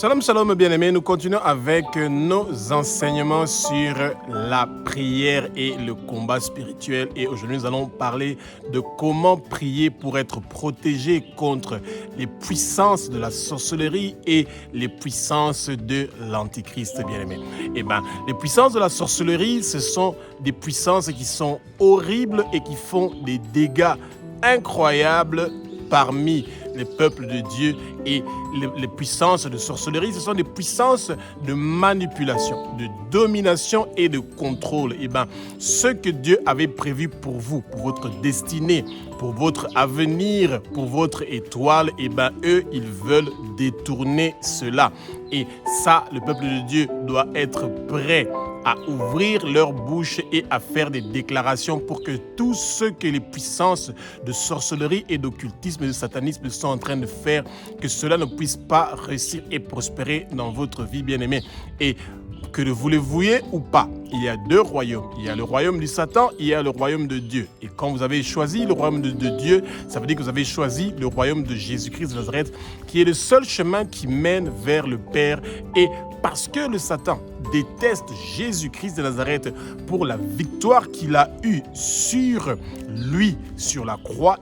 Shalom, shalom, bien-aimés. Nous continuons avec nos enseignements sur la prière et le combat spirituel. Et aujourd'hui, nous allons parler de comment prier pour être protégé contre les puissances de la sorcellerie et les puissances de l'antichrist, bien-aimés. Les puissances de la sorcellerie, ce sont des puissances qui sont horribles et qui font des dégâts incroyables parmi les peuples de Dieu. Et les puissances de sorcellerie, ce sont des puissances de manipulation, de domination et de contrôle. Ce que Dieu avait prévu pour vous, pour votre destinée, pour votre avenir, pour votre étoile, eux, ils veulent détourner cela. Et ça, le peuple de Dieu doit être prêt à ouvrir leur bouche et à faire des déclarations pour que tout ce que les puissances de sorcellerie et d'occultisme et de satanisme sont en train de faire, que cela ne puisse pas réussir et prospérer dans votre vie, bien-aimée. Et que vous le vouliez ou pas, il y a deux royaumes. Il y a le royaume du Satan, il y a le royaume de Dieu. Et quand vous avez choisi le royaume de Dieu, ça veut dire que vous avez choisi le royaume de Jésus-Christ de Nazareth, qui est le seul chemin qui mène vers le Père. Et parce que le Satan déteste Jésus-Christ de Nazareth pour la victoire qu'il a eue sur lui, sur la croix,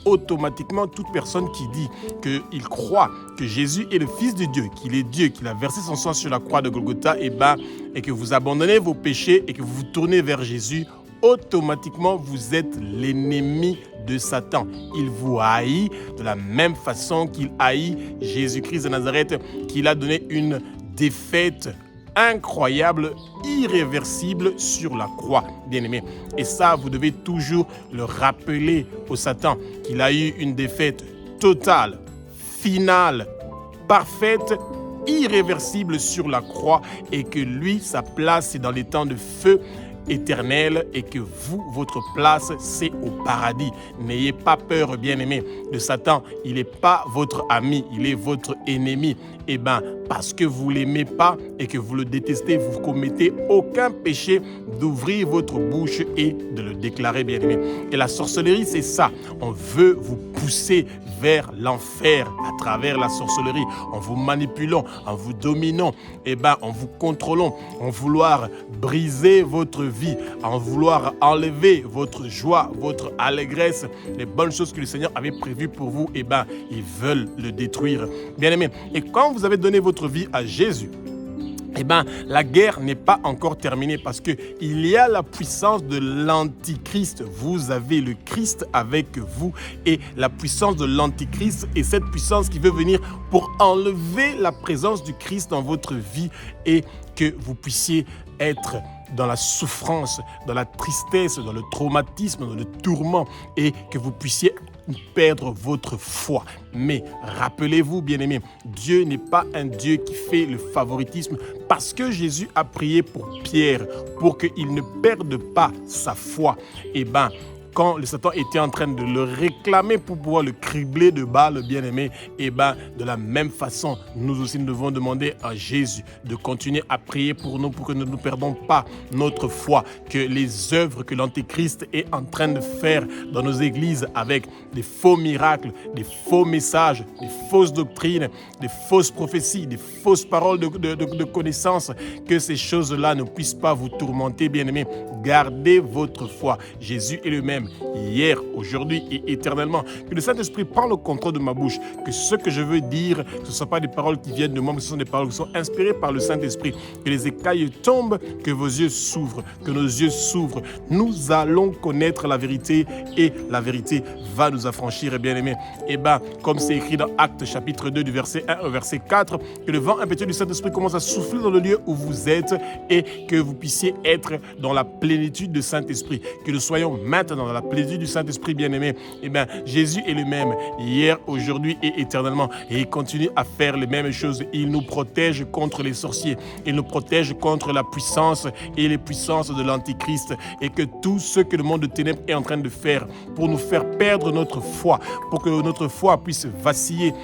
automatiquement, toute personne qui dit qu'il croit que Jésus est le Fils de Dieu, qu'il est Dieu, qu'il a versé son sang sur la croix de Golgotha, et que vous abandonnez vos péchés et que vous vous tournez vers Jésus, automatiquement, vous êtes l'ennemi de Satan. Il vous haït de la même façon qu'il haït Jésus-Christ de Nazareth, qu'il a donné une défaite incroyable, irréversible sur la croix, bien-aimé. Et ça, vous devez toujours le rappeler au Satan, qu'il a eu une défaite totale, finale, parfaite, irréversible sur la croix, et que lui, sa place, c'est dans les temps de feu éternel, et que vous, votre place, c'est au paradis. N'ayez pas peur, bien-aimé, de Satan. Il n'est pas votre ami, il est votre ennemi. Parce que vous ne l'aimez pas et que vous le détestez, vous ne commettez aucun péché d'ouvrir votre bouche et de le déclarer, bien-aimé. Et la sorcellerie, c'est ça. On veut vous pousser vers l'enfer à travers la sorcellerie, en vous manipulant, en vous dominant, en vous contrôlant, en vouloir briser votre vie, en vouloir enlever votre joie, votre allégresse, les bonnes choses que le Seigneur avait prévues pour vous, ils veulent le détruire, bien-aimé. Et quand vous avez donné votre vie à Jésus, la guerre n'est pas encore terminée, parce qu'il y a la puissance de l'antichrist. Vous avez le Christ avec vous, et la puissance de l'antichrist est cette puissance qui veut venir pour enlever la présence du Christ dans votre vie, et que vous puissiez être dans la souffrance, dans la tristesse, dans le traumatisme, dans le tourment, et que vous puissiez perdre votre foi. Mais rappelez-vous, bien-aimés, Dieu n'est pas un Dieu qui fait le favoritisme, parce que Jésus a prié pour Pierre, pour qu'il ne perde pas sa foi. Quand le Satan était en train de le réclamer pour pouvoir le cribler de balles, bien-aimé, de la même façon, nous aussi, nous devons demander à Jésus de continuer à prier pour nous, pour que nous ne perdons pas notre foi, que les œuvres que l'Antéchrist est en train de faire dans nos églises avec des faux miracles, des faux messages, des fausses doctrines, des fausses prophéties, des fausses paroles de connaissance, que ces choses-là ne puissent pas vous tourmenter, bien-aimé. Gardez votre foi. Jésus est le même, hier, aujourd'hui et éternellement. Que le Saint-Esprit prenne le contrôle de ma bouche. Que ce que je veux dire, ce ne sont pas des paroles qui viennent de moi, mais ce sont des paroles qui sont inspirées par le Saint-Esprit. Que les écailles tombent, que vos yeux s'ouvrent, que nos yeux s'ouvrent. Nous allons connaître la vérité, et la vérité va nous affranchir, bien-aimés. Comme c'est écrit dans Actes chapitre 2 du verset 1 au verset 4, que le vent impétueux du Saint-Esprit commence à souffler dans le lieu où vous êtes, et que vous puissiez être dans la plénitude du Saint-Esprit. Que nous soyons maintenant dans la plénitude du Saint-Esprit, bien-aimé. Jésus est le même, hier, aujourd'hui et éternellement. Et il continue à faire les mêmes choses. Il nous protège contre les sorciers. Il nous protège contre la puissance et les puissances de l'Antichrist. Et que tout ce que le monde de ténèbres est en train de faire pour nous faire perdre notre foi, pour que notre foi puisse vaciller,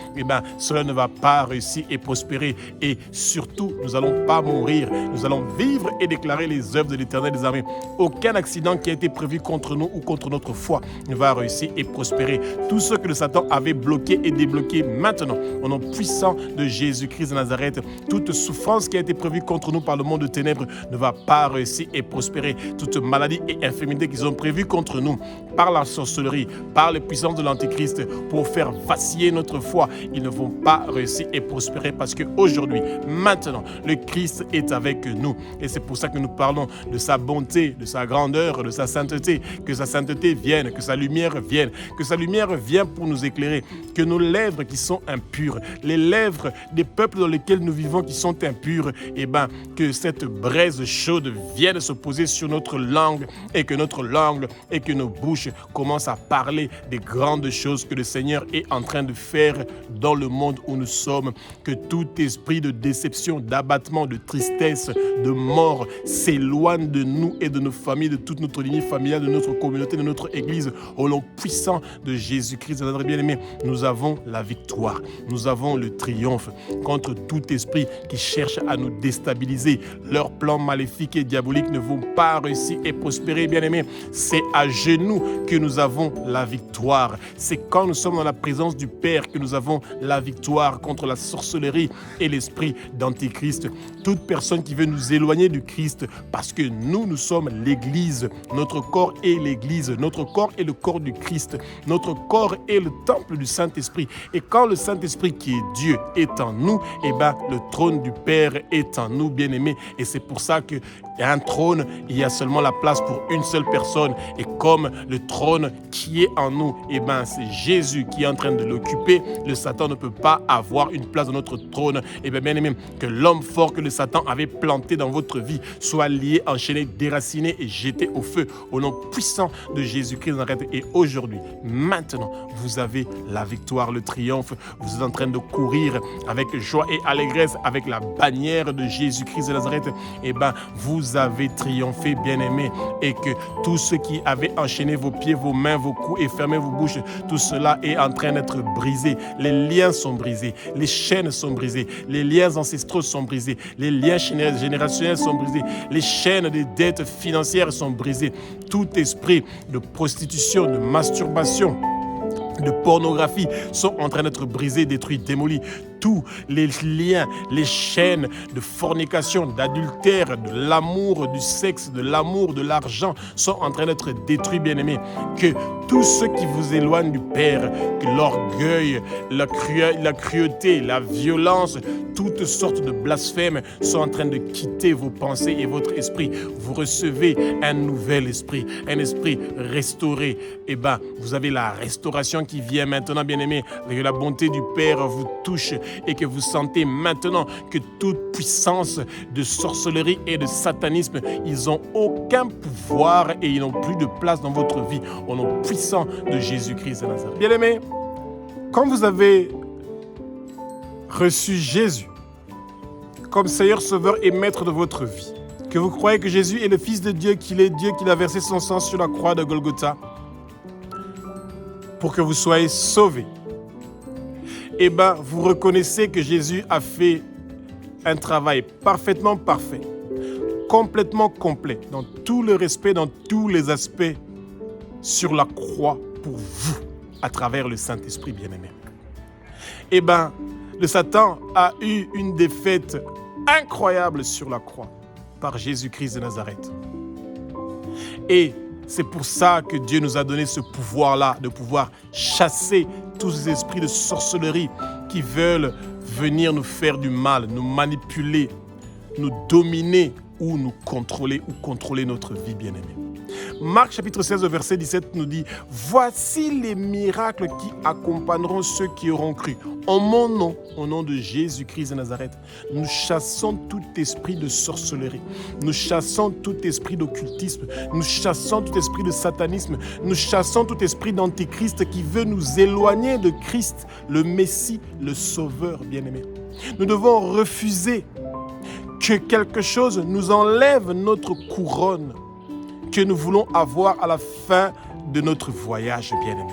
cela ne va pas réussir et prospérer. Et surtout, nous n'allons pas mourir. Nous allons vivre et déclarer les œuvres de l'Éternel des armées. Aucun accident qui a été prévu contre nous ou contre contre notre foi ne va réussir et prospérer. Tout ce que le Satan avait bloqué et débloqué maintenant, au nom puissant de Jésus-Christ de Nazareth, toute souffrance qui a été prévue contre nous par le monde de ténèbres ne va pas réussir et prospérer. Toute maladie et infirmité qu'ils ont prévues contre nous par la sorcellerie, par les puissances de l'Antéchrist pour faire vaciller notre foi, ils ne vont pas réussir et prospérer parce qu'aujourd'hui, maintenant, le Christ est avec nous. Et c'est pour ça que nous parlons de sa bonté, de sa grandeur, de sa sainteté, que sa sainteté vienne, que sa lumière vienne, que sa lumière vienne pour nous éclairer, que nos lèvres qui sont impures, les lèvres des peuples dans lesquels nous vivons qui sont impures, eh ben, que cette braise chaude vienne se poser sur notre langue et que notre langue et que nos bouches commencent à parler des grandes choses que le Seigneur est en train de faire dans le monde où nous sommes, que tout esprit de déception, d'abattement, de tristesse, de mort s'éloigne de nous et de nos familles, de toute notre lignée familiale, de notre communauté, de notre Église, au nom puissant de Jésus-Christ, de notre bien-aimé. Nous avons la victoire, nous avons le triomphe contre tout esprit qui cherche à nous déstabiliser. Leurs plans maléfiques et diaboliques ne vont pas réussir et prospérer, bien-aimé. C'est à genoux que nous avons la victoire. C'est quand nous sommes dans la présence du Père que nous avons la victoire contre la sorcellerie et l'esprit d'Antichrist. Toute personne qui veut nous éloigner du Christ, parce que nous sommes l'Église. Notre corps est l'Église. Notre corps est le corps du Christ. Notre corps est le temple du Saint-Esprit. Et quand le Saint-Esprit qui est Dieu est en nous, eh ben, le trône du Père est en nous, bien-aimés. Et c'est pour ça que un trône, il y a seulement la place pour une seule personne. Et comme le trône qui est en nous, eh ben, c'est Jésus qui est en train de l'occuper. Le Satan ne peut pas avoir une place dans notre trône. Eh bien, bien aimé, que l'homme fort que le Satan avait planté dans votre vie soit lié, enchaîné, déraciné et jeté au feu au nom puissant de Jésus-Christ. Et aujourd'hui, maintenant, vous avez la victoire, le triomphe. Vous êtes en train de courir avec joie et allégresse avec la bannière de Jésus-Christ de Nazareth. Eh bien, vous avez triomphé, bien-aimés, et que tout ce qui avait enchaîné vos pieds, vos mains, vos coups et fermé vos bouches, tout cela est en train d'être brisé. Les liens sont brisés, les chaînes sont brisées, les liens ancestraux sont brisés, les liens générationnels sont brisés, les chaînes des dettes financières sont brisées. Tout esprit de prostitution, de masturbation, de pornographie sont en train d'être brisés, détruits, démolis. Tous les liens, les chaînes de fornication, d'adultère, de l'amour, du sexe, de l'amour, de l'argent sont en train d'être détruits, bien-aimés. Que tous ceux qui vous éloignent du Père, que l'orgueil, la cruauté, la violence, toutes sortes de blasphèmes sont en train de quitter vos pensées et votre esprit. Vous recevez un nouvel esprit, un esprit restauré. Eh bien, vous avez la restauration qui vient maintenant, bien-aimés. Que la bonté du Père vous touche et que vous sentez maintenant que toute puissance de sorcellerie et de satanisme, ils n'ont aucun pouvoir et ils n'ont plus de place dans votre vie au nom puissant de Jésus-Christ de Nazareth. Bien-aimés, quand vous avez reçu Jésus comme Seigneur, Sauveur et Maître de votre vie, que vous croyez que Jésus est le Fils de Dieu, qu'il est Dieu, qu'il a versé son sang sur la croix de Golgotha pour que vous soyez sauvés, eh bien, vous reconnaissez que Jésus a fait un travail parfaitement parfait, complètement complet, dans tout le respect, dans tous les aspects, sur la croix pour vous, à travers le Saint-Esprit bien-aimé. Eh bien, le Satan a eu une défaite incroyable sur la croix par Jésus-Christ de Nazareth. Et c'est pour ça que Dieu nous a donné ce pouvoir-là, de pouvoir chasser tous ces esprits de sorcellerie qui veulent venir nous faire du mal, nous manipuler, nous dominer ou nous contrôler ou contrôler notre vie, bien-aimée. Marc chapitre 16, verset 17 nous dit « Voici les miracles qui accompagneront ceux qui auront cru. En mon nom, au nom de Jésus-Christ de Nazareth, nous chassons tout esprit de sorcellerie, nous chassons tout esprit d'occultisme, nous chassons tout esprit de satanisme, nous chassons tout esprit d'antéchrist qui veut nous éloigner de Christ, le Messie, le Sauveur bien-aimé. Nous devons refuser que quelque chose nous enlève notre couronne que nous voulons avoir à la fin de notre voyage, bien-aimé.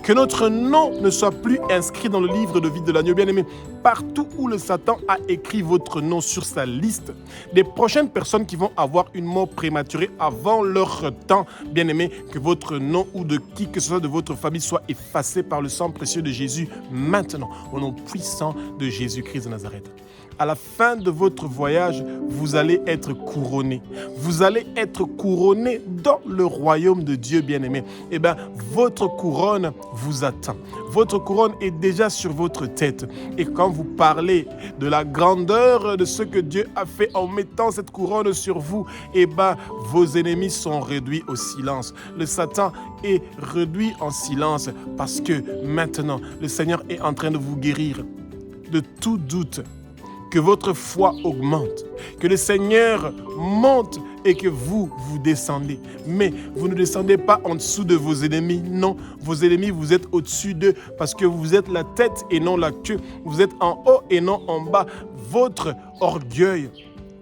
Que notre nom ne soit plus inscrit dans le livre de vie de l'agneau. Bien-aimé, partout où le Satan a écrit votre nom sur sa liste, des prochaines personnes qui vont avoir une mort prématurée avant leur temps, bien-aimé, que votre nom ou de qui que ce soit de votre famille soit effacé par le sang précieux de Jésus maintenant, au nom puissant de Jésus-Christ de Nazareth. À la fin de votre voyage, vous allez être couronné. Vous allez être couronné dans le royaume de Dieu, bien-aimé. Eh bien, votre couronne vous attend. Votre couronne est déjà sur votre tête. Et quand vous parlez de la grandeur de ce que Dieu a fait en mettant cette couronne sur vous, eh bien, vos ennemis sont réduits au silence. Le Satan est réduit en silence parce que maintenant, le Seigneur est en train de vous guérir de tout doute. Que votre foi augmente, que le Seigneur monte et que vous descendez. Mais vous ne descendez pas en dessous de vos ennemis. Non, vos ennemis, vous êtes au-dessus d'eux parce que vous êtes la tête et non la queue. Vous êtes en haut et non en bas. Votre orgueil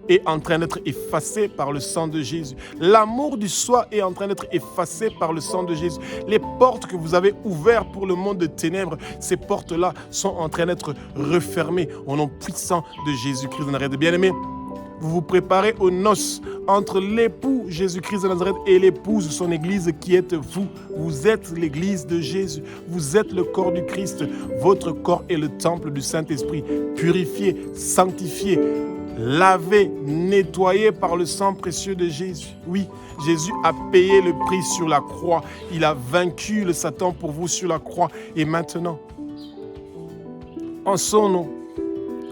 est en train d'être effacé par le sang de Jésus. L'amour du soi est en train d'être effacé par le sang de Jésus. Les portes que vous avez ouvertes pour le monde de ténèbres, ces portes-là sont en train d'être refermées au nom puissant de Jésus-Christ de Nazareth. Bien-aimés, vous vous préparez aux noces entre l'époux Jésus-Christ de Nazareth et l'épouse de son église qui êtes vous. Vous êtes l'église de Jésus. Vous êtes le corps du Christ. Votre corps est le temple du Saint-Esprit. Purifié, sanctifié, lavé, nettoyé par le sang précieux de Jésus. Oui, Jésus a payé le prix sur la croix. Il a vaincu le Satan pour vous sur la croix. Et maintenant, en son nom,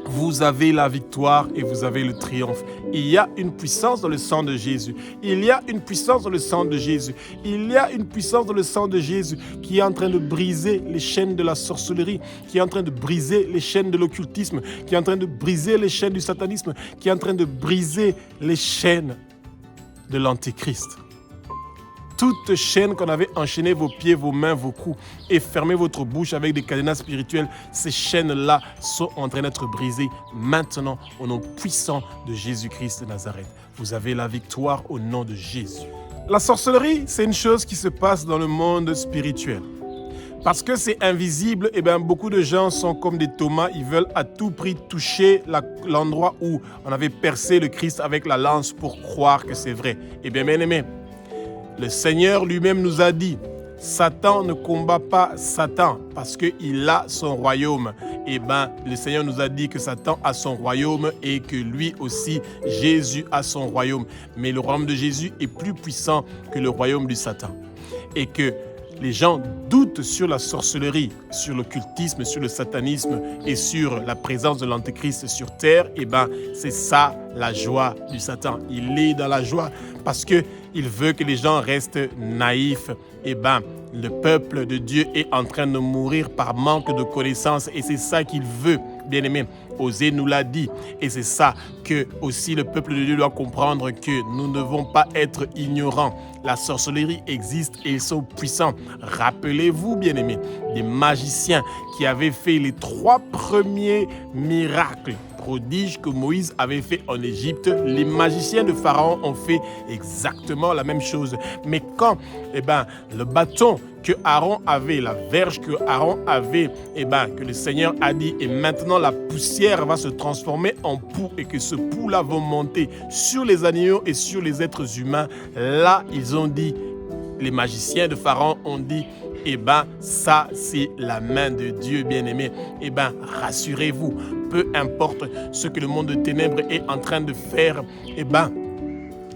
vous avez la victoire et vous avez le triomphe. Il y a une puissance dans le sang de Jésus. Il y a une puissance dans le sang de Jésus. Il y a une puissance dans le sang de Jésus qui est en train de briser les chaînes de la sorcellerie, qui est en train de briser les chaînes de l'occultisme, qui est en train de briser les chaînes du satanisme, qui est en train de briser les chaînes de l'antéchrist. Toute chaîne qu'on avait enchaîné vos pieds, vos mains, vos coups et fermé votre bouche avec des cadenas spirituels, ces chaînes-là sont en train d'être brisées maintenant au nom puissant de Jésus-Christ de Nazareth. Vous avez la victoire au nom de Jésus. La sorcellerie, c'est une chose qui se passe dans le monde spirituel. Parce que c'est invisible, eh bien, beaucoup de gens sont comme des Thomas, ils veulent à tout prix toucher l'endroit où on avait percé le Christ avec la lance pour croire que c'est vrai. Eh bien, bien aimé, le Seigneur lui-même nous a dit, Satan ne combat pas Satan parce qu'il a son royaume. Eh bien, le Seigneur nous a dit que Satan a son royaume et que lui aussi, Jésus a son royaume. Mais le royaume de Jésus est plus puissant que le royaume du Satan. Et que les gens doutent sur la sorcellerie, sur l'occultisme, sur le satanisme et sur la présence de l'antéchrist sur terre, eh bien, c'est ça la joie du Satan. Il est dans la joie parce qu'il veut que les gens restent naïfs. Eh bien, le peuple de Dieu est en train de mourir par manque de connaissances et c'est ça qu'il veut, bien-aimé. Osée nous l'a dit et c'est ça que aussi le peuple de Dieu doit comprendre, que nous ne devons pas être ignorants. La sorcellerie existe et ils sont puissants. Rappelez-vous, bien-aimés, des magiciens qui avaient fait les 3 premiers miracles prodiges que Moïse avait fait en Égypte. Les magiciens de Pharaon ont fait exactement la même chose. Mais quand le bâton que Aaron avait, la verge que Aaron avait, que le Seigneur a dit, et maintenant la poussière va se transformer en poux et que ce poux-là va monter sur les animaux et sur les êtres humains. Là, ils ont dit, les magiciens de Pharaon ont dit, ça c'est la main de Dieu, bien-aimé. Rassurez-vous, peu importe ce que le monde de ténèbres est en train de faire,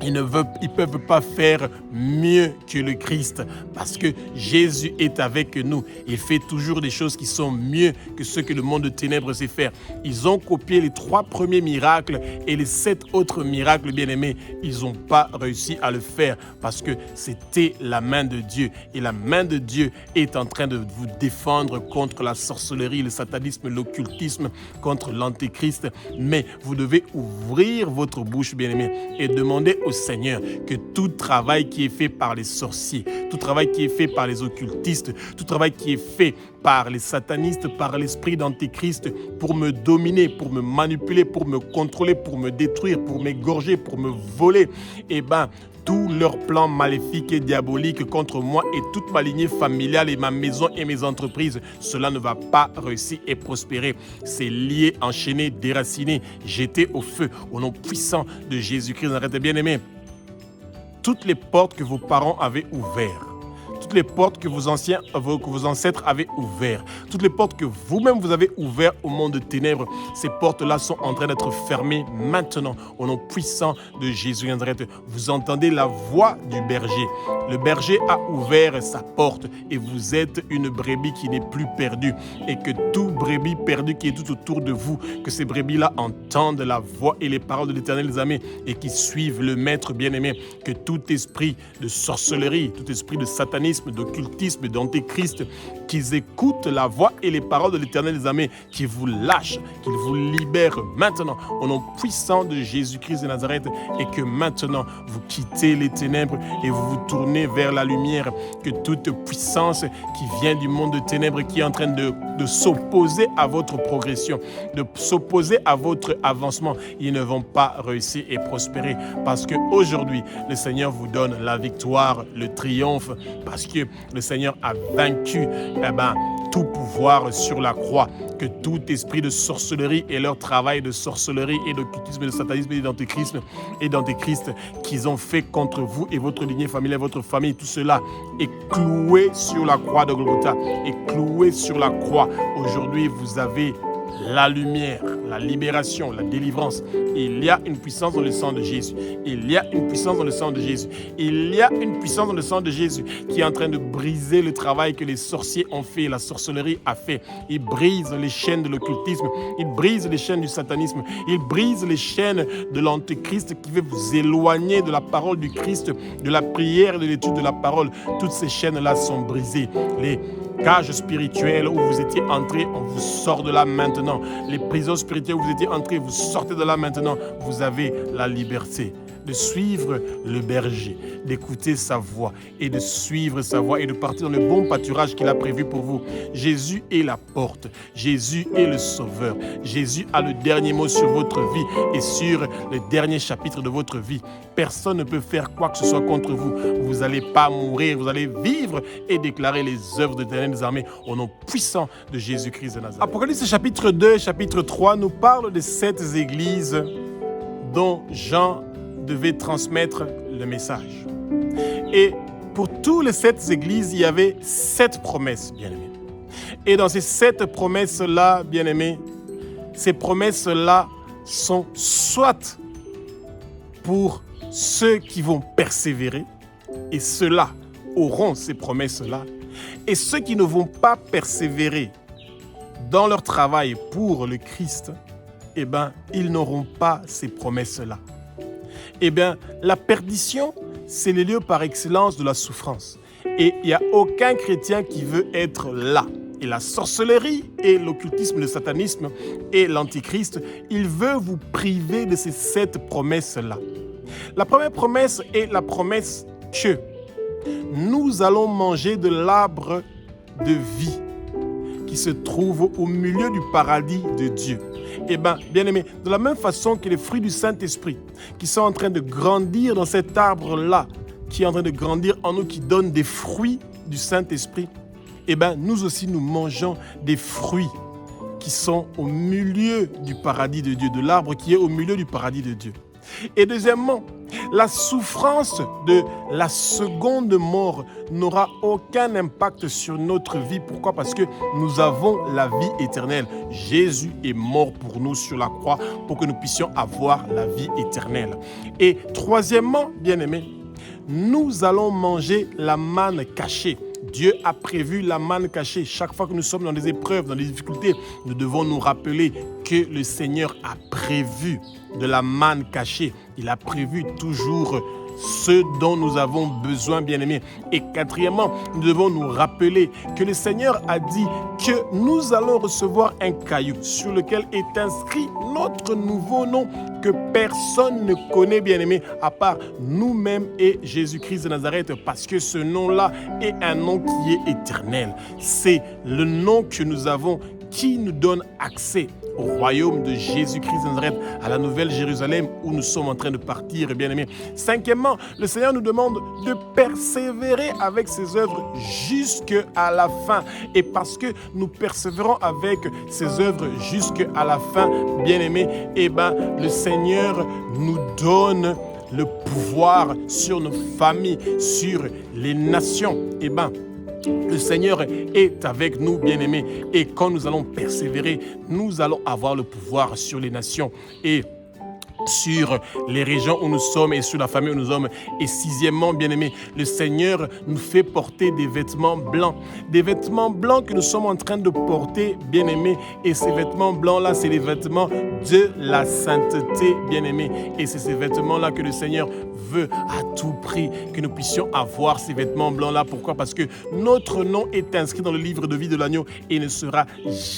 ils ne peuvent pas faire mieux que le Christ parce que Jésus est avec nous. Il fait toujours des choses qui sont mieux que ce que le monde de ténèbres sait faire. Ils ont copié les 3 premiers miracles et les 7 autres miracles, bien-aimés, ils n'ont pas réussi à le faire parce que c'était la main de Dieu. Et la main de Dieu est en train de vous défendre contre la sorcellerie, le satanisme, l'occultisme, contre l'antéchrist. Mais vous devez ouvrir votre bouche, bien-aimés, et demander au Seigneur que tout travail qui est fait par les sorciers, tout travail qui est fait par les occultistes, tout travail qui est fait par les satanistes, par l'esprit d'antéchrist pour me dominer, pour me manipuler, pour me contrôler, pour me détruire, pour m'égorger, pour me voler, tous leurs plans maléfiques et diaboliques contre moi et toute ma lignée familiale et ma maison et mes entreprises, cela ne va pas réussir et prospérer. C'est lié, enchaîné, déraciné, jeté au feu, au nom puissant de Jésus-Christ. Arrêtez, bien-aimés. Toutes les portes que vos parents avaient ouvertes, toutes les portes que vos ancêtres avaient ouvertes, toutes les portes que vous-même vous avez ouvertes au monde de ténèbres, ces portes-là sont en train d'être fermées maintenant au nom puissant de Jésus Nazareth. Vous entendez la voix du berger. Le berger a ouvert sa porte et vous êtes une brebis qui n'est plus perdue. Et que tout brebis perdu qui est tout autour de vous, que ces brebis-là entendent la voix et les paroles de l'Éternel, les amis, et qui suivent le Maître bien-aimé. Que tout esprit de sorcellerie, tout esprit de satanisme, d'occultisme, d'antéchrist, qu'ils écoutent la voix et les paroles de l'Éternel, les amis, qui vous lâchent, qu'ils vous libèrent maintenant au nom puissant de Jésus-Christ de Nazareth, et que maintenant vous quittez les ténèbres et vous vous tournez vers la lumière. Que toute puissance qui vient du monde de ténèbres, qui est en train de s'opposer à votre progression, de s'opposer à votre avancement, ils ne vont pas réussir et prospérer, parce qu'aujourd'hui, le Seigneur vous donne la victoire, le triomphe, parce que le Seigneur a vaincu tout pouvoir sur la croix. Que tout esprit de sorcellerie et leur travail de sorcellerie et d'occultisme, de satanisme et d'antéchrist qu'ils ont fait contre vous et votre lignée familiale, votre famille, tout cela est cloué sur la croix de Golgotha, est cloué sur la croix. Aujourd'hui, vous avez la lumière, la libération, la délivrance. Il y a une puissance dans le sang de Jésus. Il y a une puissance dans le sang de Jésus. Il y a une puissance dans le sang de Jésus qui est en train de briser le travail que les sorciers ont fait, la sorcellerie a fait. Il brise les chaînes de l'occultisme. Il brise les chaînes du satanisme. Il brise les chaînes de l'antéchrist qui veut vous éloigner de la parole du Christ, de la prière et de l'étude de la parole. Toutes ces chaînes-là sont brisées. Les cages spirituelles où vous étiez entrés, on vous sort de là maintenant. Les prisons spirituelles où vous étiez entrés, vous sortez de là maintenant. Vous avez la liberté de suivre le berger, d'écouter sa voix et de suivre sa voix et de partir dans le bon pâturage qu'il a prévu pour vous. Jésus est la porte. Jésus est le sauveur. Jésus a le dernier mot sur votre vie et sur le dernier chapitre de votre vie. Personne ne peut faire quoi que ce soit contre vous. Vous n'allez pas mourir, vous allez vivre et déclarer les œuvres de l'Éternel des armées au nom puissant de Jésus-Christ de Nazareth. Apocalypse chapitre 2, chapitre 3 nous parle de 7 églises dont Jean devait transmettre le message. Et pour toutes les 7 églises, il y avait 7 promesses, bien-aimés. Et dans ces 7 promesses-là, bien-aimés, ces promesses-là sont soit pour ceux qui vont persévérer, et ceux-là auront ces promesses-là, et ceux qui ne vont pas persévérer dans leur travail pour le Christ, eh bien, ils n'auront pas ces promesses-là. Eh bien, la perdition, c'est le lieu par excellence de la souffrance. Et il n'y a aucun chrétien qui veut être là. Et la sorcellerie et l'occultisme, le satanisme et l'antichrist, il veut vous priver de ces 7 promesses-là. La première promesse est la promesse que nous allons manger de l'arbre de vie qui se trouve au milieu du paradis de Dieu. Eh bien, bien aimé, de la même façon que les fruits du Saint-Esprit qui sont en train de grandir dans cet arbre-là, qui est en train de grandir en nous, qui donne des fruits du Saint-Esprit, eh bien, nous aussi, nous mangeons des fruits qui sont au milieu du paradis de Dieu, de l'arbre qui est au milieu du paradis de Dieu. Et deuxièmement, la souffrance de la seconde mort n'aura aucun impact sur notre vie. Pourquoi? Parce que nous avons la vie éternelle. Jésus est mort pour nous sur la croix pour que nous puissions avoir la vie éternelle. Et troisièmement, bien-aimés, nous allons manger la manne cachée. Dieu a prévu la manne cachée. Chaque fois que nous sommes dans des épreuves, dans des difficultés, nous devons nous rappeler que le Seigneur a prévu de la manne cachée. Il a prévu toujours ce dont nous avons besoin, bien-aimés. Et quatrièmement, nous devons nous rappeler que le Seigneur a dit que nous allons recevoir un caillou sur lequel est inscrit notre nouveau nom que personne ne connaît, bien-aimés, à part nous-mêmes et Jésus-Christ de Nazareth, parce que ce nom-là est un nom qui est éternel. C'est le nom que nous avons qui nous donne accès au royaume de Jésus-Christ de Nazareth, à la nouvelle Jérusalem où nous sommes en train de partir, bien-aimés. Cinquièmement, le Seigneur nous demande de persévérer avec ses œuvres jusqu'à la fin. Et parce que nous persévérons avec ses œuvres jusqu'à la fin, bien-aimés, le Seigneur nous donne le pouvoir sur nos familles, sur les nations. Le Seigneur est avec nous, bien-aimés. Et quand nous allons persévérer, nous allons avoir le pouvoir sur les nations et sur les régions où nous sommes et sur la famille où nous sommes. Et sixièmement, bien-aimés, le Seigneur nous fait porter des vêtements blancs. Des vêtements blancs que nous sommes en train de porter, bien-aimés. Et ces vêtements blancs-là, c'est les vêtements de la sainteté, bien-aimés. Et c'est ces vêtements-là que le Seigneur veut à tout prix que nous puissions avoir ces vêtements blancs-là. Pourquoi? Parce que notre nom est inscrit dans le livre de vie de l'agneau et ne sera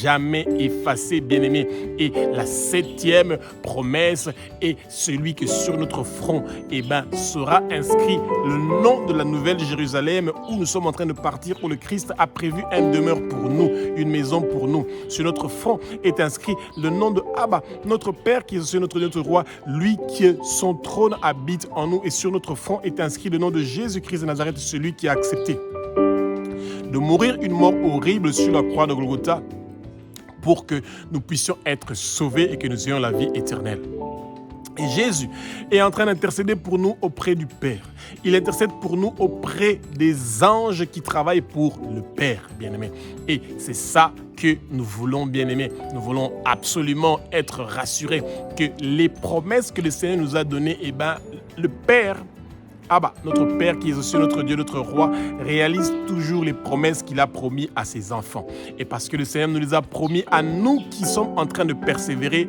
jamais effacé, bien-aimés. Et la septième promesse est celui que sur notre front, sera inscrit le nom de la nouvelle Jérusalem où nous sommes en train de partir, où le Christ a prévu une demeure pour nous, une maison pour nous. Sur notre front est inscrit le nom de Abba, notre Père qui est sur notre roi, lui qui son trône habite en nous. Et sur notre front est inscrit le nom de Jésus-Christ de Nazareth, celui qui a accepté de mourir une mort horrible sur la croix de Golgotha pour que nous puissions être sauvés et que nous ayons la vie éternelle. Et Jésus est en train d'intercéder pour nous auprès du Père. Il intercède pour nous auprès des anges qui travaillent pour le Père, bien-aimé. Et c'est ça que nous voulons, bien-aimés. Nous voulons absolument être rassurés que les promesses que le Seigneur nous a données, le Père, notre Père qui est aussi notre Dieu, notre Roi, réalise toujours les promesses qu'il a promis à ses enfants. Et parce que le Seigneur nous les a promis à nous qui sommes en train de persévérer,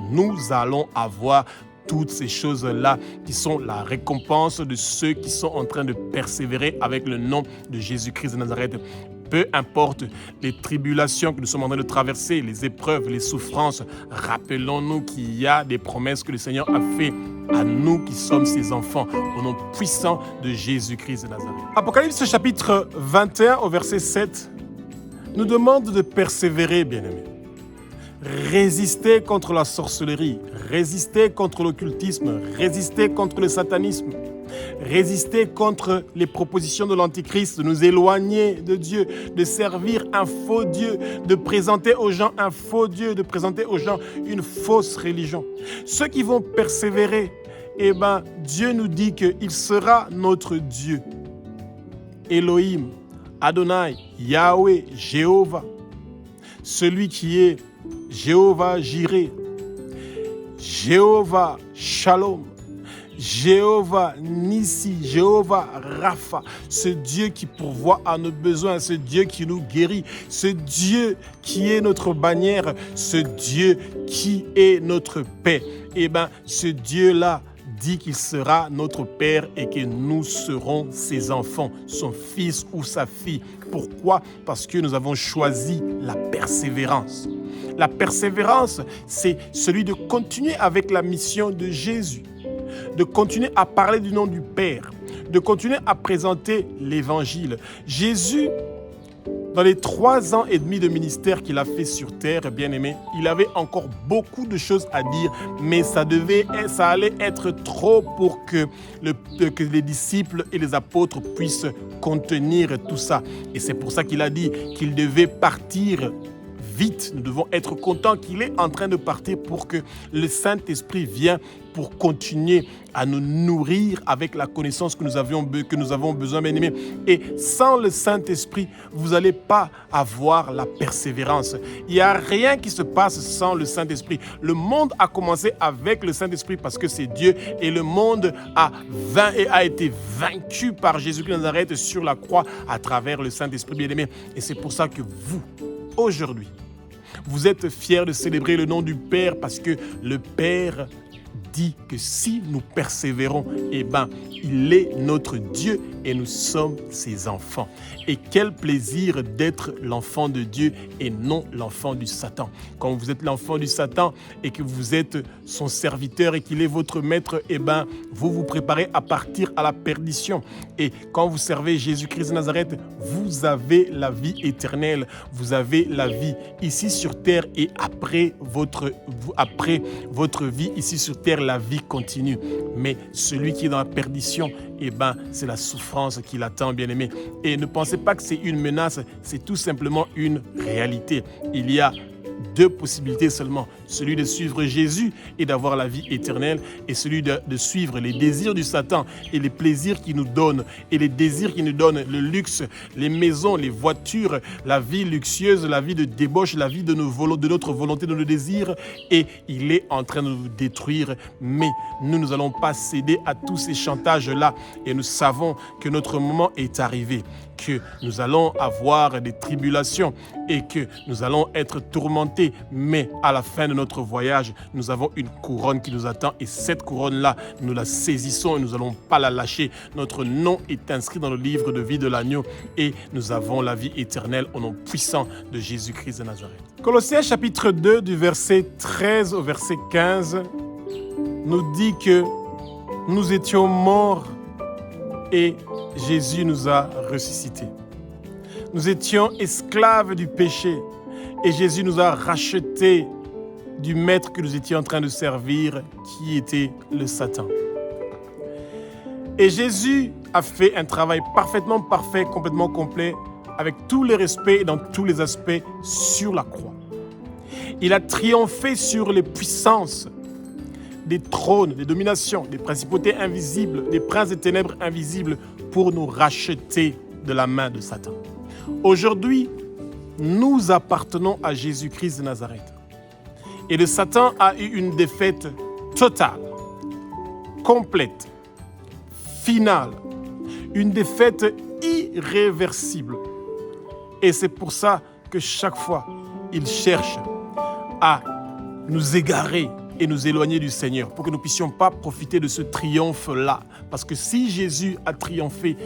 nous allons avoir toutes ces choses-là qui sont la récompense de ceux qui sont en train de persévérer avec le nom de Jésus-Christ de Nazareth. Peu importe les tribulations que nous sommes en train de traverser, les épreuves, les souffrances, rappelons-nous qu'il y a des promesses que le Seigneur a faites à nous qui sommes ses enfants, au nom puissant de Jésus-Christ de Nazareth. Apocalypse chapitre 21 au verset 7 nous demande de persévérer, bien-aimés. Résister contre la sorcellerie, résister contre l'occultisme, résister contre le satanisme, résister contre les propositions de l'Antichrist, de nous éloigner de Dieu, de servir un faux Dieu, de présenter aux gens un faux Dieu, de présenter aux gens une fausse religion. Ceux qui vont persévérer, Dieu nous dit qu'il sera notre Dieu. Elohim, Adonai, Yahweh, Jéhovah, celui qui est Jéhovah Jireh, Jéhovah Shalom, Jéhovah Nissi, Jéhovah Rapha, ce Dieu qui pourvoit à nos besoins, ce Dieu qui nous guérit, ce Dieu qui est notre bannière, ce Dieu qui est notre paix. Ce Dieu-là dit qu'il sera notre Père et que nous serons ses enfants, son fils ou sa fille. Pourquoi? Parce que nous avons choisi la persévérance. La persévérance, c'est celui de continuer avec la mission de Jésus, de continuer à parler du nom du Père, de continuer à présenter l'Évangile. Jésus, dans les 3 ans et demi de ministère qu'il a fait sur terre, bien-aimé, il avait encore beaucoup de choses à dire, mais ça allait être trop pour que les disciples et les apôtres puissent contenir tout ça. Et c'est pour ça qu'il a dit qu'il devait partir vite. Nous devons être contents qu'il est en train de partir pour que le Saint-Esprit vienne pour continuer à nous nourrir avec la connaissance que nous avons besoin, bien-aimés. Et sans le Saint-Esprit, vous n'allez pas avoir la persévérance. Il n'y a rien qui se passe sans le Saint-Esprit. Le monde a commencé avec le Saint-Esprit parce que c'est Dieu et le monde a été vaincu par Jésus-Christ de Nazareth sur la croix à travers le Saint-Esprit, bien-aimés. Et c'est pour ça que vous, aujourd'hui, vous êtes fiers de célébrer le nom du Père parce que le Père dit que si nous persévérons, il est notre Dieu et nous sommes ses enfants. Et quel plaisir d'être l'enfant de Dieu et non l'enfant du Satan. Quand vous êtes l'enfant du Satan et que vous êtes son serviteur et qu'il est votre maître, vous vous préparez à partir à la perdition. Et quand vous servez Jésus-Christ de Nazareth, vous avez la vie éternelle. Vous avez la vie ici sur terre et après votre vie ici sur terre, la vie continue. Mais celui qui est dans la perdition, c'est la souffrance qui l'attend, bien-aimé. Et ne pensez pas que c'est une menace, c'est tout simplement une réalité. Il y a deux possibilités seulement, celui de suivre Jésus et d'avoir la vie éternelle, et celui de suivre les désirs du Satan et les plaisirs qu'il nous donne, et les désirs qu'il nous donne, le luxe, les maisons, les voitures, la vie luxueuse, la vie de débauche, la vie de notre volonté, de nos désirs, et il est en train de nous détruire. Mais nous n'allons pas céder à tous ces chantages-là, et nous savons que notre moment est arrivé, que nous allons avoir des tribulations et que nous allons être tourmentés, mais à la fin de notre voyage, nous avons une couronne qui nous attend, et cette couronne-là, nous la saisissons et nous n'allons pas la lâcher. Notre nom est inscrit dans le livre de vie de l'agneau et nous avons la vie éternelle au nom puissant de Jésus-Christ de Nazareth. Colossiens chapitre 2 du verset 13 au verset 15 nous dit que nous étions morts et Jésus nous a ressuscités. Nous étions esclaves du péché et Jésus nous a rachetés du maître que nous étions en train de servir, qui était le Satan. Et Jésus a fait un travail parfaitement parfait, complètement complet, avec tous les respects et dans tous les aspects sur la croix. Il a triomphé sur les puissances, des trônes, des dominations, des principautés invisibles, des princes des ténèbres invisibles pour nous racheter de la main de Satan. Aujourd'hui, nous appartenons à Jésus-Christ de Nazareth. Et le Satan a eu une défaite totale, complète, finale, une défaite irréversible. Et c'est pour ça que chaque fois, il cherche à nous égarer et nous éloigner du Seigneur pour que nous ne puissions pas profiter de ce triomphe-là. Parce que si Jésus a triomphé,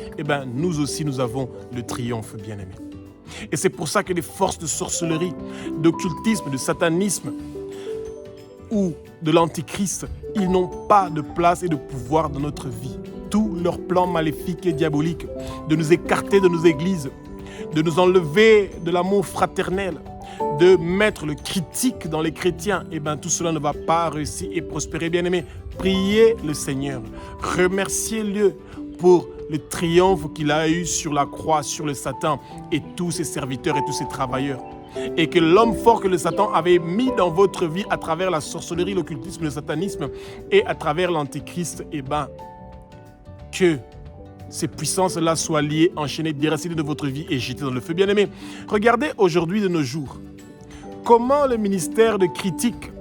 nous aussi nous avons le triomphe, bien-aimé. Et c'est pour ça que les forces de sorcellerie, d'occultisme, de satanisme ou de l'antichrist, ils n'ont pas de place et de pouvoir dans notre vie. Tous leurs plans maléfiques et diaboliques de nous écarter de nos églises, de nous enlever de l'amour fraternel, de mettre le critique dans les chrétiens, tout cela ne va pas réussir et prospérer, bien-aimés. Priez le Seigneur, remerciez-le pour le triomphe qu'il a eu sur la croix, sur le Satan et tous ses serviteurs et tous ses travailleurs. Et que l'homme fort que le Satan avait mis dans votre vie à travers la sorcellerie, l'occultisme, le satanisme et à travers l'antichrist, que ces puissances-là soient liées, enchaînées, déracinées de votre vie et jetées dans le feu. Bien-aimés, regardez aujourd'hui de nos jours comment le ministère de critique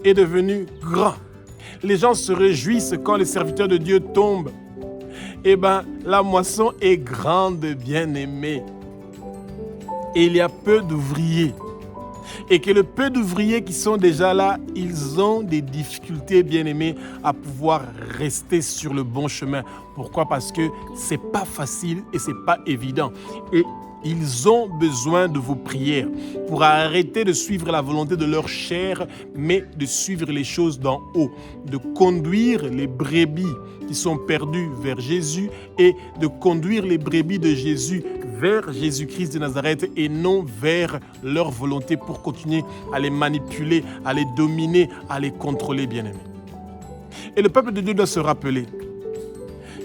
est devenu grand. Les gens se réjouissent quand les serviteurs de Dieu tombent. La moisson est grande, bien-aimés. Et il y a peu d'ouvriers. Et que le peu d'ouvriers qui sont déjà là, ils ont des difficultés, bien-aimés, à pouvoir rester sur le bon chemin. Pourquoi? Parce que c'est pas facile et c'est pas évident. Et ils ont besoin de vos prières pour arrêter de suivre la volonté de leur chair, mais de suivre les choses d'en haut, de conduire les brebis qui sont perdues vers Jésus et de conduire les brebis de Jésus vers Jésus-Christ de Nazareth et non vers leur volonté pour continuer à les manipuler, à les dominer, à les contrôler, bien-aimés. Et le peuple de Dieu doit se rappeler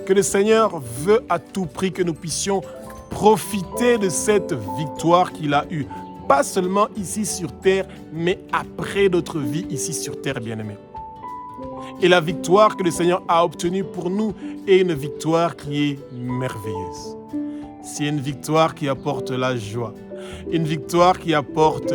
que le Seigneur veut à tout prix que nous puissions profiter de cette victoire qu'il a eue, pas seulement ici sur terre, mais après notre vie ici sur terre, bien-aimés. Et la victoire que le Seigneur a obtenue pour nous est une victoire qui est merveilleuse. C'est une victoire qui apporte la joie, une victoire qui apporte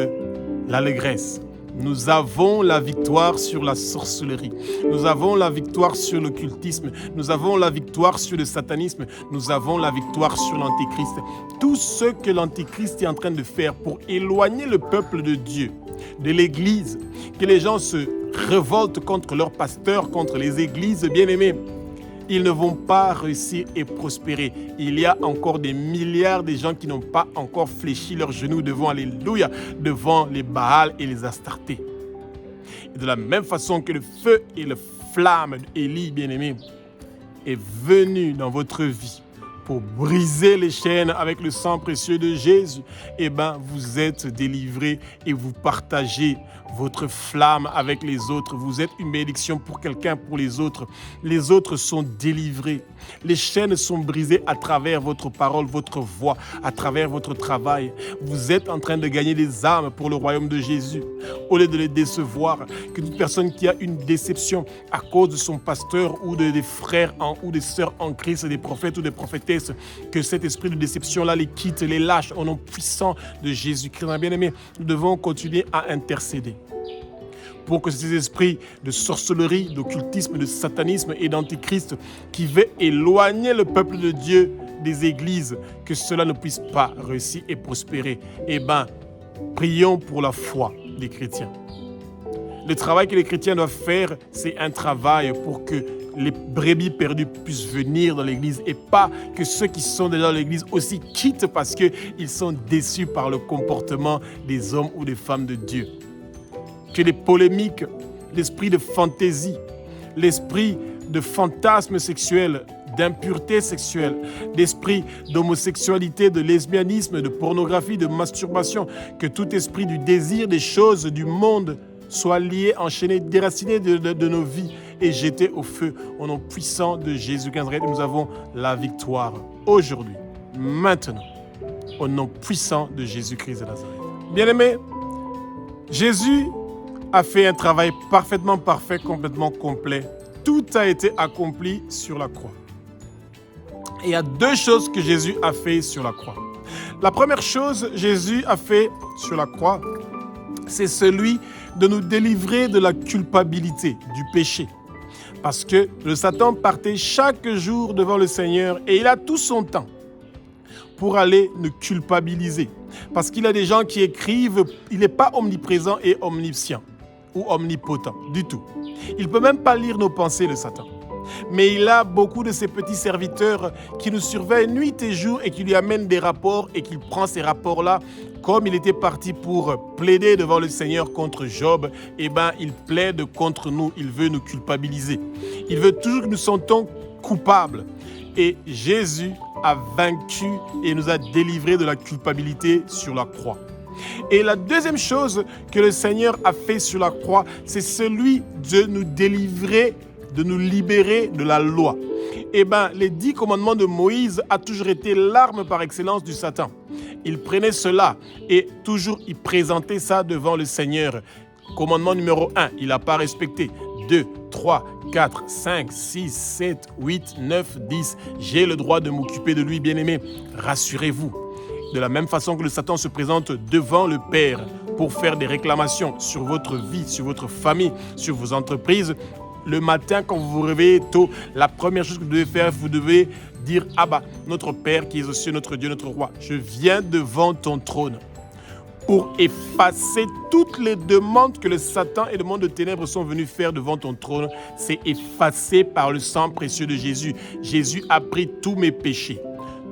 l'allégresse. Nous avons la victoire sur la sorcellerie, nous avons la victoire sur l'occultisme, nous avons la victoire sur le satanisme, nous avons la victoire sur l'antéchrist. Tout ce que l'antéchrist est en train de faire pour éloigner le peuple de Dieu, de l'église, que les gens se révoltent contre leurs pasteurs, contre les églises, bien-aimés, ils ne vont pas réussir et prospérer. Il y a encore des milliards de gens qui n'ont pas encore fléchi leurs genoux devant, alléluia, devant les Baals et les Astartés. Et de la même façon que le feu et la flamme d'Élie, bien-aimé, est venu dans votre vie pour briser les chaînes avec le sang précieux de Jésus, eh bien, vous êtes délivrés et vous partagez votre flamme avec les autres. Vous êtes une bénédiction pour quelqu'un, pour les autres. Les autres sont délivrés. Les chaînes sont brisées à travers votre parole, votre voix, à travers votre travail. Vous êtes en train de gagner des âmes pour le royaume de Jésus. Au lieu de les décevoir, que toute personne qui a une déception à cause de son pasteur ou des frères ou des sœurs en Christ, des prophètes ou des prophétesses, que cet esprit de déception-là les quitte, les lâche au nom puissant de Jésus-Christ. Bien-aimés, nous devons continuer à intercéder pour que ces esprits de sorcellerie, d'occultisme, de satanisme et d'antichrist qui veulent éloigner le peuple de Dieu des églises, que cela ne puisse pas réussir et prospérer. Eh bien, prions pour la foi des chrétiens. Le travail que les chrétiens doivent faire, c'est un travail pour que les brebis perdues puissent venir dans l'église et pas que ceux qui sont déjà dans l'église aussi quittent parce qu'ils sont déçus par le comportement des hommes ou des femmes de Dieu. Que les polémiques, l'esprit de fantaisie, l'esprit de fantasme sexuel, d'impureté sexuelle, d'esprit d'homosexualité, de lesbianisme, de pornographie, de masturbation, que tout esprit du désir des choses du monde soit lié, enchaîné, déraciné de nos vies et jeté au feu. Au nom puissant de Jésus-Christ, nous avons la victoire aujourd'hui, maintenant, au nom puissant de Jésus-Christ de Nazareth. Bien-aimés, Jésus a fait un travail parfaitement parfait, complètement complet. Tout a été accompli sur la croix. Et il y a deux choses que Jésus a fait sur la croix. La première chose que Jésus a fait sur la croix, c'est celui de nous délivrer de la culpabilité, du péché. Parce que le Satan partait chaque jour devant le Seigneur et il a tout son temps pour aller nous culpabiliser. Parce qu'il y a des gens qui écrivent, il n'est pas omniprésent et omniscient ou omnipotent du tout. Il ne peut même pas lire nos pensées, le Satan. Mais il a beaucoup de ses petits serviteurs qui nous surveillent nuit et jour et qui lui amènent des rapports et qu'il prend ces rapports-là. Comme il était parti pour plaider devant le Seigneur contre Job, eh bien, il plaide contre nous, il veut nous culpabiliser. Il veut toujours que nous sentons coupables. Et Jésus a vaincu et nous a délivrés de la culpabilité sur la croix. Et la deuxième chose que le Seigneur a fait sur la croix, c'est celui de nous délivrer, de nous libérer de la loi. Eh bien, les 10 commandements de Moïse a toujours été l'arme par excellence du Satan. Il prenait cela et toujours il présentait ça devant le Seigneur. Commandement numéro 1, il n'a pas respecté. 2, 3, 4, 5, 6, 7, 8, 9, 10. J'ai le droit de m'occuper de lui, bien-aimé. Rassurez-vous. De la même façon que le Satan se présente devant le Père pour faire des réclamations sur votre vie, sur votre famille, sur vos entreprises, le matin, quand vous vous réveillez tôt, la première chose que vous devez faire, vous devez dire « Abba, notre Père qui est aux cieux, notre Dieu, notre Roi, je viens devant ton trône pour effacer toutes les demandes que le Satan et le monde de ténèbres sont venus faire devant ton trône. C'est effacé par le sang précieux de Jésus. Jésus a pris tous mes péchés,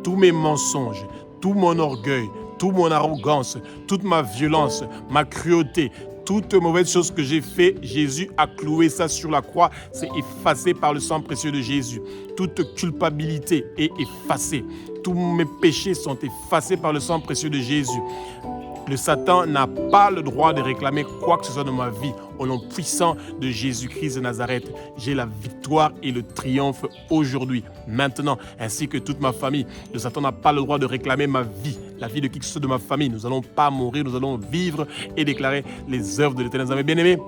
tous mes mensonges, tout mon orgueil, toute mon arrogance, toute ma violence, ma cruauté, toute mauvaise chose que j'ai fait, Jésus a cloué ça sur la croix. C'est effacé par le sang précieux de Jésus. Toute culpabilité est effacée. Tous mes péchés sont effacés par le sang précieux de Jésus. Le Satan n'a pas le droit de réclamer quoi que ce soit dans ma vie. Au nom puissant de Jésus-Christ de Nazareth, j'ai la victoire et le triomphe aujourd'hui, maintenant, ainsi que toute ma famille. Le Satan n'a pas le droit de réclamer ma vie, la vie de qui que ce soit de ma famille. Nous n'allons pas mourir, nous allons vivre et déclarer les œuvres de l'Éternel. Bien-aimés,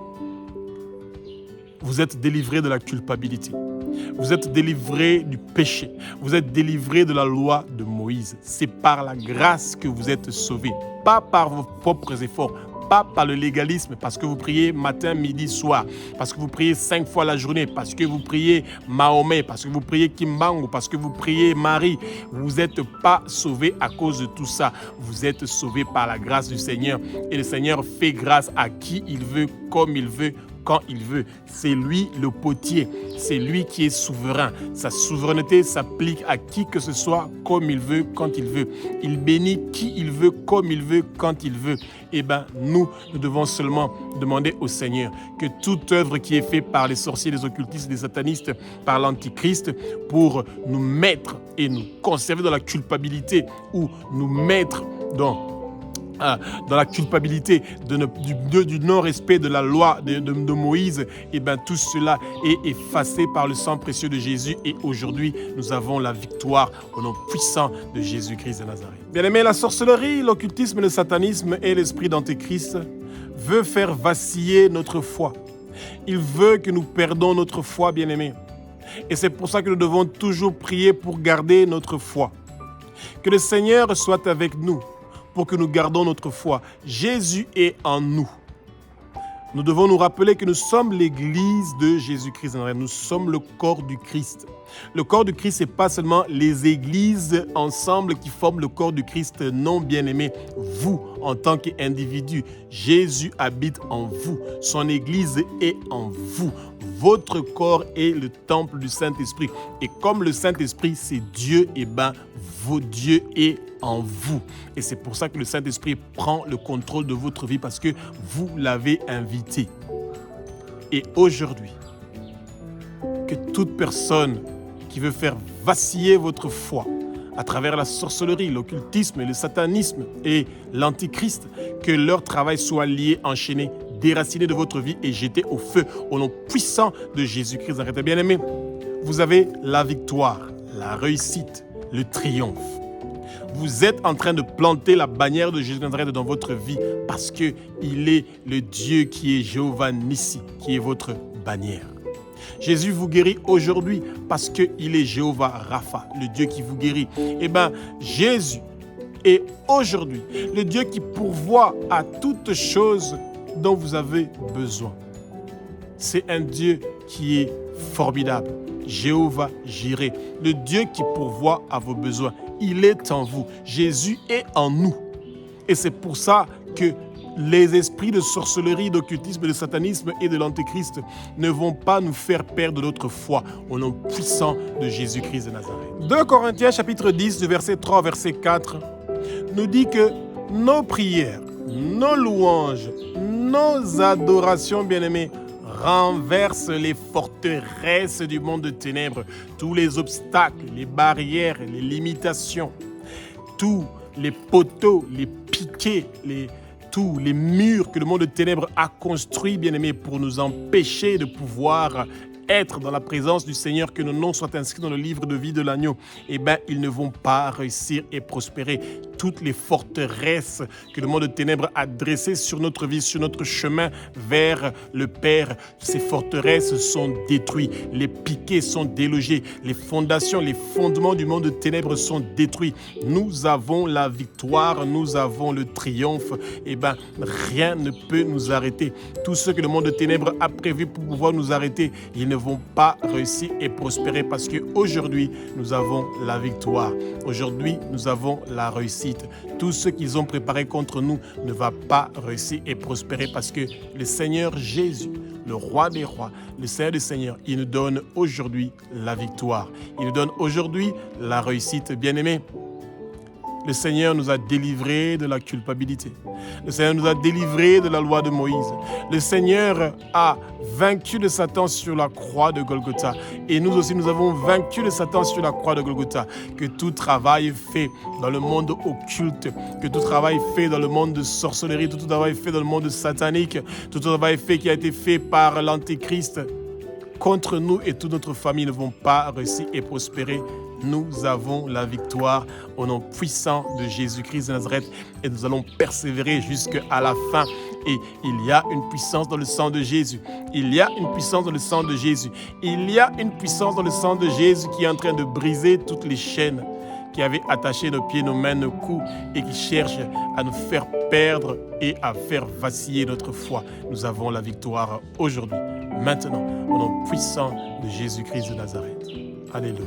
vous êtes délivrés de la culpabilité. Vous êtes délivrés du péché. Vous êtes délivrés de la loi de Moïse. C'est par la grâce que vous êtes sauvés. Pas par vos propres efforts, pas par le légalisme, parce que vous priez matin, midi, soir, parce que vous priez 5 fois la journée, parce que vous priez Mahomet, parce que vous priez Kimbangu, parce que vous priez Marie. Vous n'êtes pas sauvés à cause de tout ça. Vous êtes sauvés par la grâce du Seigneur. Et le Seigneur fait grâce à qui il veut, comme il veut, quand il veut. C'est lui le potier, c'est lui qui est souverain. Sa souveraineté s'applique à qui que ce soit comme il veut, quand il veut. Il bénit qui il veut, comme il veut, quand il veut. Eh bien, nous devons seulement demander au Seigneur que toute œuvre qui est faite par les sorciers, les occultistes, les satanistes, par l'Antichrist, pour nous mettre et nous conserver dans la culpabilité ou nous mettre dans la culpabilité du non-respect de la loi de Moïse, et bien tout cela est effacé par le sang précieux de Jésus et aujourd'hui nous avons la victoire au nom puissant de Jésus-Christ de Nazareth. Bien-aimés, la sorcellerie, l'occultisme, le satanisme et l'esprit d'Antéchrist veut faire vaciller notre foi. Il veut que nous perdons notre foi, bien-aimés. Et c'est pour ça que nous devons toujours prier pour garder notre foi. Que le Seigneur soit avec nous pour que nous gardons notre foi. Jésus est en nous. Nous devons nous rappeler que nous sommes l'Église de Jésus-Christ. Nous sommes le corps du Christ. Le corps du Christ, ce n'est pas seulement les églises ensemble qui forment le corps du Christ. Non, bien-aimés, vous, en tant qu'individu, Jésus habite en vous. Son Église est en vous. Votre corps est le temple du Saint-Esprit. Et comme le Saint-Esprit, c'est Dieu, et bien, votre Dieu est en vous. Et c'est pour ça que le Saint-Esprit prend le contrôle de votre vie parce que vous l'avez invité. Et aujourd'hui, que toute personne qui veut faire vaciller votre foi à travers la sorcellerie, l'occultisme, le satanisme et l'antichrist, que leur travail soit lié, enchaîné, déraciné de votre vie et jeté au feu au nom puissant de Jésus-Christ. Arrêtez, bien-aimés, vous avez la victoire, la réussite, le triomphe. Vous êtes en train de planter la bannière de Jésus dans votre vie parce qu'il est le Dieu qui est Jéhovah Nissi, qui est votre bannière. Jésus vous guérit aujourd'hui parce qu'il est Jéhovah Rapha, le Dieu qui vous guérit. Eh bien, Jésus est aujourd'hui le Dieu qui pourvoit à toutes choses dont vous avez besoin. C'est un Dieu qui est formidable. Jéhovah Jireh, le Dieu qui pourvoit à vos besoins. Il est en vous. Jésus est en nous. Et c'est pour ça que les esprits de sorcellerie, d'occultisme, de satanisme et de l'antéchrist ne vont pas nous faire perdre notre foi au nom puissant de Jésus-Christ de Nazareth. 2 Corinthiens chapitre 10, du verset 3 au verset 4, nous dit que nos prières, nos louanges, nos adorations, bien-aimés, renverse les forteresses du monde de ténèbres, tous les obstacles, les barrières, les limitations, tous les poteaux, les piquets, tous les murs que le monde de ténèbres a construits, bien-aimés, pour nous empêcher de pouvoir être dans la présence du Seigneur, que nos noms soient inscrits dans le livre de vie de l'agneau, eh bien, ils ne vont pas réussir et prospérer. Toutes les forteresses que le monde de ténèbres a dressées sur notre vie, sur notre chemin vers le Père, ces forteresses sont détruites. Les piquets sont délogés. Les fondations, les fondements du monde de ténèbres sont détruits. Nous avons la victoire, nous avons le triomphe. Eh bien, rien ne peut nous arrêter. Tout ce que le monde de ténèbres a prévu pour pouvoir nous arrêter, ils ne vont pas réussir et prospérer parce qu'aujourd'hui, nous avons la victoire. Aujourd'hui, nous avons la réussite. Tout ce qu'ils ont préparé contre nous ne va pas réussir et prospérer parce que le Seigneur Jésus, le roi des rois, le Seigneur des seigneurs, il nous donne aujourd'hui la victoire. Il nous donne aujourd'hui la réussite. Bien-aimés, le Seigneur nous a délivrés de la culpabilité. Le Seigneur nous a délivrés de la loi de Moïse. Le Seigneur a vaincu le Satan sur la croix de Golgotha. Et nous aussi, nous avons vaincu le Satan sur la croix de Golgotha. Que tout travail fait dans le monde occulte, que tout travail fait dans le monde de sorcellerie, tout travail fait dans le monde satanique, tout travail fait qui a été fait par l'Antéchrist contre nous et toute notre famille ne vont pas réussir et prospérer. Nous avons la victoire au nom puissant de Jésus-Christ de Nazareth et nous allons persévérer jusqu'à la fin. Et il y a une puissance dans le sang de Jésus. Il y a une puissance dans le sang de Jésus. Il y a une puissance dans le sang de Jésus qui est en train de briser toutes les chaînes qui avaient attaché nos pieds, nos mains, nos coups et qui cherchent à nous faire perdre et à faire vaciller notre foi. Nous avons la victoire aujourd'hui, maintenant, au nom puissant de Jésus-Christ de Nazareth. Alléluia.